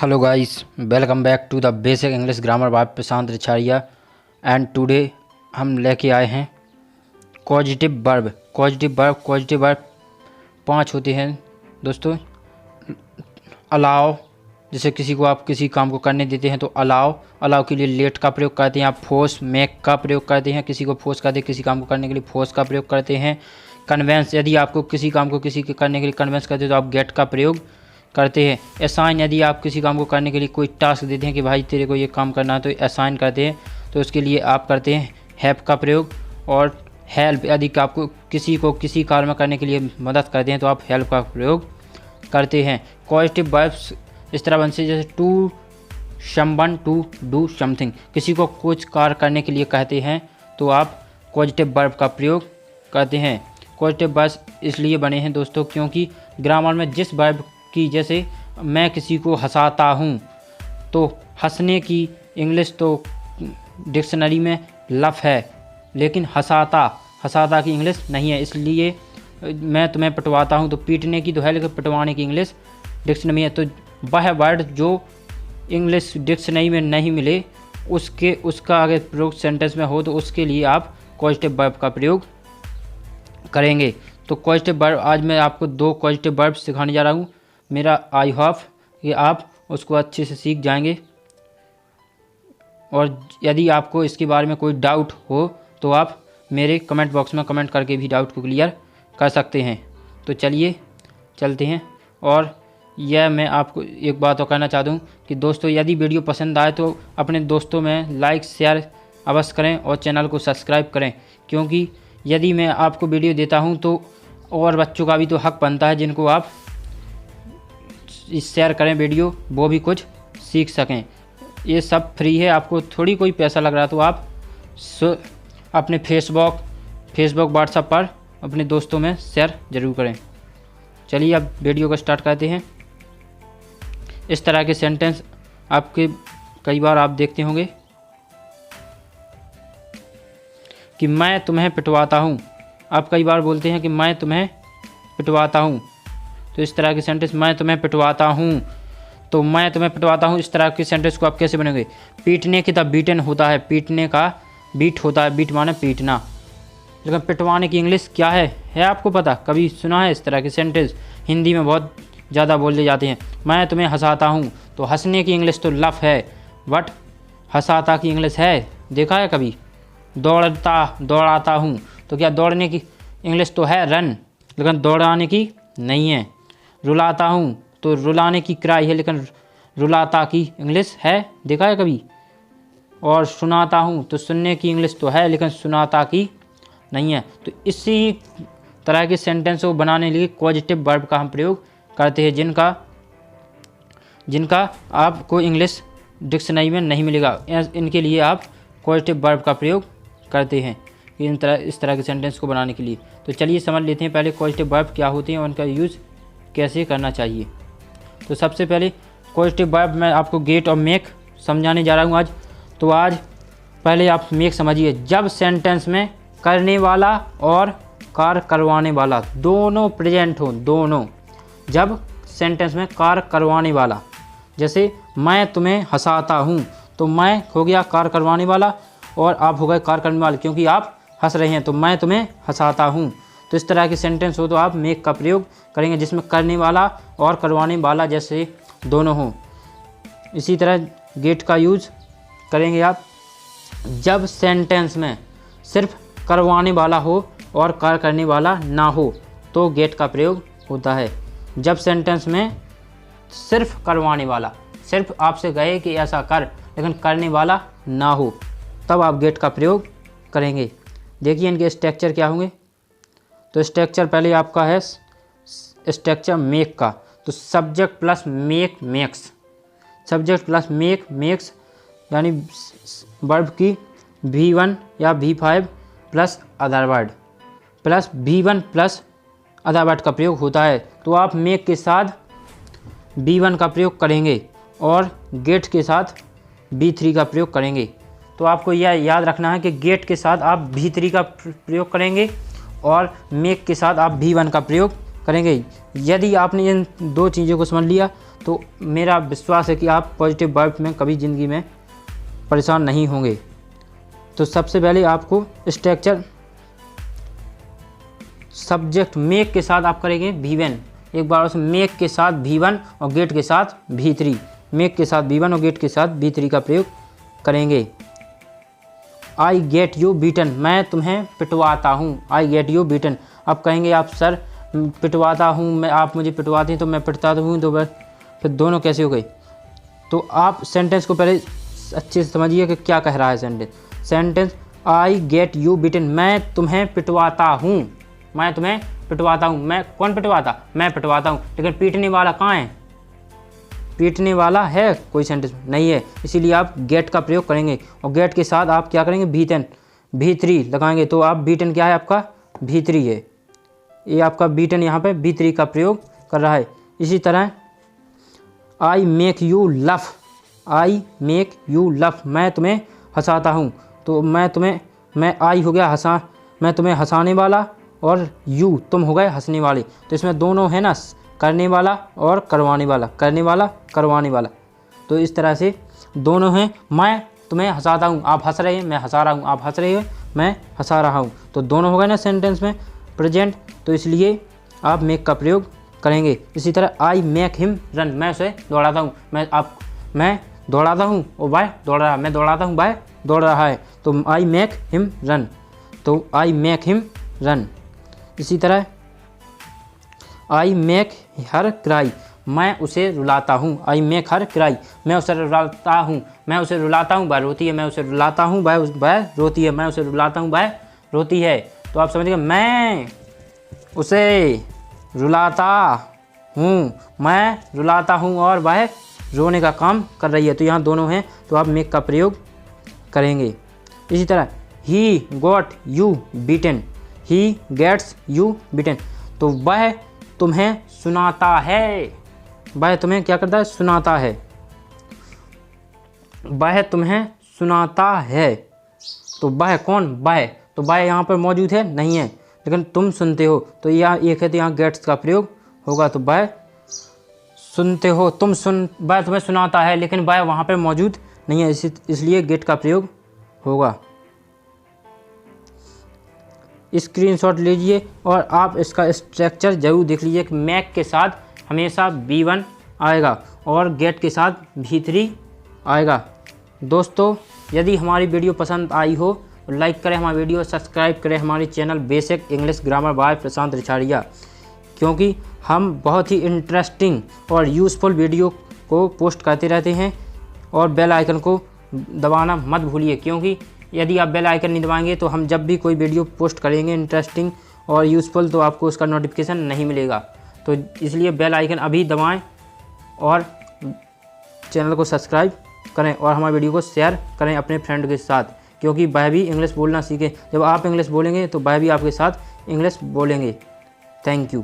Hello guys, welcome back to the basic English grammar by Prashant Richharia and today हम लेके आए हैं positive verb. Positive verb 5 होते हैं दोस्तों। अलाउ, जैसे किसी को आप किसी काम को करने देते हैं तो अलाउ के लिए लेट का प्रयोग करते हैं। आप फोर्स, मेक का प्रयोग करते हैं, किसी को फोर्स करते हैं किसी काम को करने के लिए फोर्स का प्रयोग करते हैं। कन्वेंस, यदि आपको किसी काम को किसी के करने के लिए कन्वेंस करते हैं तो आप गेट का प्रयोग करते हैं। असाइन, यदि आप किसी काम को करने के लिए कोई टास्क देते हैं कि भाई तेरे को ये काम करना है तो असाइन करते हैं, तो उसके लिए आप करते हैं हैव का प्रयोग। और हेल्प, यदि आपको किसी को किसी कार्य में करने के लिए मदद करते हैं तो आप हेल्प का प्रयोग करते हैं। पॉजिटिव वर्ब्स इस तरह बनते हैं जैसे to someone to do something, किसी को कुछ कार्य करने के लिए कहते हैं तो आप पॉजिटिव वर्ब का प्रयोग करते हैं। पॉजिटिव वर्ब्स इसलिए बने हैं दोस्तों क्योंकि ग्रामर में जिस वर्ब की, जैसे मैं किसी को हंसाता हूँ, तो हंसने की इंग्लिश तो डिक्शनरी में लफ है, लेकिन हंसाता की इंग्लिश नहीं है। इसलिए मैं तुम्हें पिटवाता हूँ तो पीटने की तो है, लेकिन पिटवाने की इंग्लिश डिक्शनरी में है। तो वह वर्ड जो इंग्लिश डिक्शनरी में नहीं मिले उसका अगर प्रयोग सेंटेंस में हो तो उसके लिए आप पॉजिटिव वर्ब का प्रयोग करेंगे। तो पॉजिटिव वर्ब आज मैं आपको 2 पॉजिटिव वर्ब सिखाने जा रहा हूँ। मेरा आई होप कि आप उसको अच्छे से सीख जाएंगे, और यदि आपको इसके बारे में कोई डाउट हो तो आप मेरे कमेंट बॉक्स में कमेंट करके भी डाउट को क्लियर कर सकते हैं। तो चलिए चलते हैं। और यह मैं आपको एक बात और कहना चाहता हूँ कि दोस्तों, यदि वीडियो पसंद आए तो अपने दोस्तों में लाइक शेयर अवश्य करें और चैनल को सब्सक्राइब करें, क्योंकि यदि मैं आपको वीडियो देता हूँ तो और बच्चों का भी तो हक बनता है जिनको आप शेयर करें वीडियो, वो भी कुछ सीख सकें। ये सब फ्री है, आपको थोड़ी कोई पैसा लग रहा है तो आप अपने फेसबुक व्हाट्सएप पर अपने दोस्तों में शेयर ज़रूर करें। चलिए अब वीडियो को स्टार्ट करते हैं। इस तरह के सेंटेंस आपके कई बार आप देखते होंगे कि मैं तुम्हें पिटवाता हूँ। आप कई बार बोलते हैं कि मैं तुम्हें पिटवाता हूँ, तो इस तरह के सेंटेंस मैं तुम्हें पिटवाता हूँ, तो मैं तुम्हें पिटवाता हूँ, इस तरह के सेंटेंस को आप कैसे बनेंगे। पीटने की तब बीटन होता है, पीटने का बीट होता है, बीट माने पीटना, लेकिन पिटवाने की इंग्लिश क्या है आपको पता? कभी सुना है इस तरह के सेंटेंस? हिंदी में बहुत ज़्यादा बोले जाते हैं। मैं तुम्हें हंसाता हूँ, तो हंसने की इंग्लिश तो लफ है, बट हंसाता की इंग्लिश है देखा है कभी? दौड़ाता हूँ, तो क्या दौड़ने की इंग्लिश तो है रन, लेकिन दौड़ाने की नहीं है। रुलाता हूँ, तो रुलाने की क्राई है, लेकिन रुलाता की इंग्लिश है देखा है कभी? और सुनाता हूँ, तो सुनने की इंग्लिश तो है, लेकिन सुनाता की नहीं है। तो इसी तरह के सेंटेंस को बनाने के लिए पॉजिटिव वर्ब का हम प्रयोग करते हैं, जिनका आपको इंग्लिश डिक्शनरी में नहीं मिलेगा। इनके लिए आप पॉजिटिव वर्ब का प्रयोग करते हैं इस तरह के सेंटेंस को बनाने के लिए। तो चलिए समझ लेते हैं पहले पॉजिटिव वर्ब क्या होते हैं और उनका यूज़ कैसे करना चाहिए। तो सबसे पहले पॉजिटिव वर्ब मैं आपको गेट और मेक समझाने जा रहा हूँ आज। तो आज पहले आप मेक समझिए। जब सेंटेंस में करने वाला और कार्य करवाने वाला दोनों प्रेजेंट हो, दोनों, जब सेंटेंस में कार्य करवाने वाला, जैसे मैं तुम्हें हंसाता हूँ, तो मैं हो गया कार्य करवाने वाला और आप हो गए कार्य करने वाले, क्योंकि आप हंस रहे हैं, तो मैं तुम्हें हंसाता हूँ। तो इस तरह के सेंटेंस हो तो आप मेक का प्रयोग करेंगे, जिसमें करने वाला और करवाने वाला जैसे दोनों हो। इसी तरह गेट का यूज करेंगे आप जब सेंटेंस में सिर्फ करवाने वाला हो और कार्य करने वाला ना हो, तो गेट का प्रयोग होता है। जब सेंटेंस में सिर्फ करवाने वाला, सिर्फ आपसे कहे कि ऐसा कर, लेकिन करने वाला ना हो, तब आप गेट का प्रयोग करेंगे। देखिए इनके स्ट्रक्चर क्या होंगे। तो स्ट्रक्चर पहले आपका है स्ट्रक्चर मेक का, तो subject plus make makes, subject plus make makes, यानी वर्ब की V1 या V5 plus other word plus V1 plus other word का प्रयोग होता है। तो आप मेक के साथ V1 का प्रयोग करेंगे और गेट के साथ V3 का प्रयोग करेंगे। तो आपको यह याद रखना है कि गेट के साथ आप V3 का प्रयोग करेंगे और मेक के साथ आप V1 का प्रयोग करेंगे। यदि आपने इन 2 चीज़ों को समझ लिया तो मेरा विश्वास है कि आप पॉजिटिव वर्ब में कभी ज़िंदगी में परेशान नहीं होंगे। तो सबसे पहले आपको स्ट्रक्चर सब्जेक्ट मेक के साथ आप करेंगे V1। एक बार उस मेक के साथ V1 और गेट के साथ V3, मेक के साथ V1 और गेट के साथ V3 का प्रयोग करेंगे। आई गेट यू बीटन, मैं तुम्हें पिटवाता हूँ। I get you beaten. अब कहेंगे आप सर पिटवाता हूँ मैं, आप मुझे पिटवाते हैं तो मैं पिटता हूँ, तो फिर दोनों कैसे हो गए? तो आप सेंटेंस को पहले अच्छे से समझिए कि क्या कह रहा है sentence. Sentence I get you beaten, मैं तुम्हें पिटवाता हूँ, मैं तुम्हें पिटवाता हूँ। मैं कौन पिटवाता? मैं पिटवाता हूँ। लेकिन पीटने वाला कहाँ है? पीटने वाला है कोई सेंटेंस नहीं है, इसीलिए आप गेट का प्रयोग करेंगे। और गेट के साथ आप क्या करेंगे? V10 V3 लगाएंगे। तो आप V10 क्या है? आपका V3 है। ये आपका V10 यहाँ पे V3 का प्रयोग कर रहा है। इसी तरह I make you laugh, I make you laugh, मैं तुम्हें हंसाता हूँ। तो मैं आई हो गया हंसा, मैं तुम्हें हंसाने वाला, और यू तुम हो गए हंसने वाले। तो इसमें दोनों है ना, करने वाला और करवाने वाला, करने वाला करवाने वाला। तो इस तरह से दोनों हैं। मैं तुम्हें हंसाता हूँ, आप हंस रहे हैं, मैं हंसा रहा हूँ, आप हंस रहे हो, मैं हंसा रहा हूँ। तो दोनों हो गए ना सेंटेंस में प्रेजेंट। तो इसलिए आप मेक का प्रयोग करेंगे। इसी तरह आई मेक हिम रन, मैं उसे दौड़ाता हूँ। मैं दौड़ाता हूँ, ओ बाय दौड़ रहा है, मैं दौड़ाता हूँ, बाय दौड़ रहा है। तो आई मेक हिम रन, तो आई मेक हिम रन। इसी तरह आई मेक हर क्राई, मैं उसे रुलाता हूँ। आई मेक हर क्राई, मैं उसे रुलाता हूँ, मैं उसे रुलाता हूँ, वह रोती है, मैं उसे रुलाता हूँ, वह रोती है, मैं उसे रुलाता हूँ, वह रोती है। तो आप समझिए मैं उसे रुलाता हूँ, मैं रुलाता हूँ और वह रोने का काम कर रही है। तो यहाँ दोनों हैं, तो आप मेक का प्रयोग करेंगे। इसी तरह ही got you beaten, he gets you beaten, तो वह तुम्हें सुनाता है, वह तुम्हें क्या करता है? सुनाता है, वह तुम्हें सुनाता है। तो वह कौन? वह, तो वह यहाँ पर मौजूद है नहीं है, लेकिन तुम सुनते हो। तो यहाँ एक है, तो यहाँ गेट्स का प्रयोग होगा। तो वह सुनते हो, वह तुम्हें सुनाता है, लेकिन वह वहाँ पर मौजूद नहीं है, इसलिए गेट का प्रयोग होगा। स्क्रीनशॉट लीजिए और आप इसका स्ट्रक्चर जरूर देख लीजिए कि मैक के साथ हमेशा V1 आएगा और गेट के साथ V3 आएगा। दोस्तों, यदि हमारी वीडियो पसंद आई हो तो लाइक करें हमारी वीडियो, सब्सक्राइब करें हमारे channel basic English grammar by Prashant Richhariya, क्योंकि हम बहुत ही इंटरेस्टिंग और यूज़फुल वीडियो को पोस्ट करते रहते हैं। और बेल आइकन को दबाना मत भूलिए, क्योंकि यदि आप बेल आइकन नहीं दबाएंगे तो हम जब भी कोई वीडियो पोस्ट करेंगे इंटरेस्टिंग और यूज़फुल, तो आपको उसका नोटिफिकेशन नहीं मिलेगा। तो इसलिए बेल आइकन अभी दबाएं और चैनल को सब्सक्राइब करें और हमारे वीडियो को शेयर करें अपने फ्रेंड के साथ, क्योंकि वह भी इंग्लिश बोलना सीखे। जब आप इंग्लिश बोलेंगे तो वह भी आपके साथ इंग्लिश बोलेंगे। Thank you.